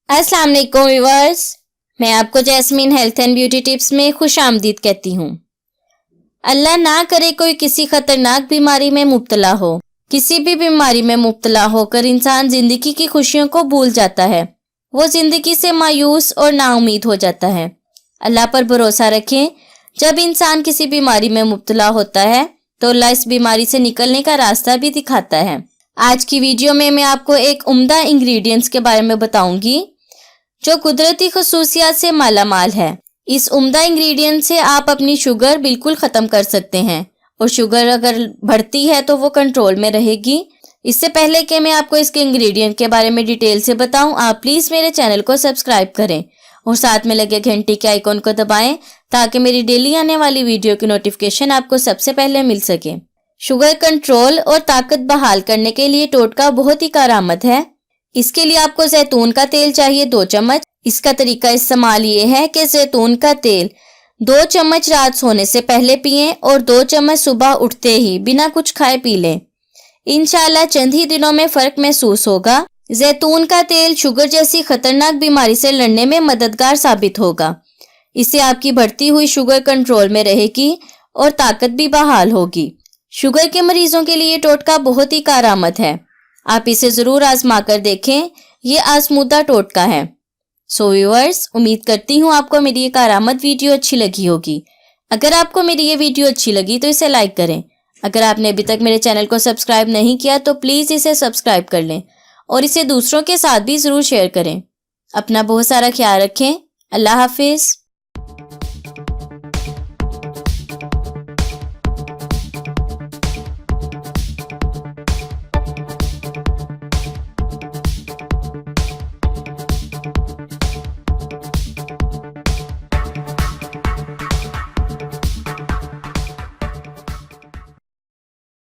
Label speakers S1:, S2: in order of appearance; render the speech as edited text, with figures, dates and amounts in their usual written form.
S1: अस्सलाम वालेकुम व्यूअर्स, मैं आपको jasmine health and beauty tips में खुश आमदीद कहती हूँ। अल्लाह ना करे कोई किसी खतरनाक बीमारी में मुब्तला हो। किसी भी बीमारी में मुब्तला होकर इंसान जिंदगी की खुशियों को भूल जाता है। वो जिंदगी से मायूस और नाउमीद हो जाता है। अल्लाह पर भरोसा रखें। जब इंसान किसी बीमारी में मुब्तला होता है तो अल्लाह इस बीमारी से निकलने का रास्ता भी दिखाता है। आज की वीडियो में मैं आपको एक उम्दा इंग्रेडिएंट्स के बारे में बताऊंगी जो कुदरती खसूसियात से मालामाल है। इस उम्दा इंग्रेडिएंट से आप अपनी शुगर बिल्कुल ख़त्म कर सकते हैं और शुगर अगर बढ़ती है तो वो कंट्रोल में रहेगी। इससे पहले कि मैं आपको इसके इंग्रेडिएंट के बारे में डिटेल से बताऊं, आप प्लीज़ मेरे चैनल को सब्सक्राइब करें और साथ में लगे घंटी के आइकॉन को दबाएं ताकि मेरी डेली आने वाली वीडियो की नोटिफिकेशन आपको सबसे पहले मिल सके। शुगर कंट्रोल और ताकत बहाल करने के लिए टोटका बहुत ही कारआमद है। इसके लिए आपको जैतून का तेल चाहिए 2 चम्मच। इसका तरीका इस्तेमाल ये है कि जैतून का तेल 2 चम्मच रात सोने से पहले पिएं और 2 चम्मच सुबह उठते ही बिना कुछ खाए पी लें। इंशाल्लाह चंद ही दिनों में फर्क महसूस होगा। जैतून का तेल शुगर जैसी खतरनाक बीमारी से लड़ने में मददगार साबित होगा। इससे आपकी बढ़ती हुई शुगर कंट्रोल में रहेगी और ताकत भी बहाल होगी। शुगर के मरीजों के लिए टोटका बहुत ही कारआमद है। आप इसे जरूर आजमा कर देखें। ये आजमूदा टोटका है। सो व्यूअर्स, उम्मीद करती हूँ आपको मेरी ये कारआमद वीडियो अच्छी लगी होगी। अगर आपको मेरी ये वीडियो अच्छी लगी तो इसे लाइक करें। अगर आपने अभी तक मेरे चैनल को सब्सक्राइब नहीं किया तो प्लीज़ इसे सब्सक्राइब कर लें और इसे दूसरों के साथ भी ज़रूर शेयर करें। अपना बहुत सारा ख्याल रखें। अल्लाह हाफिज़।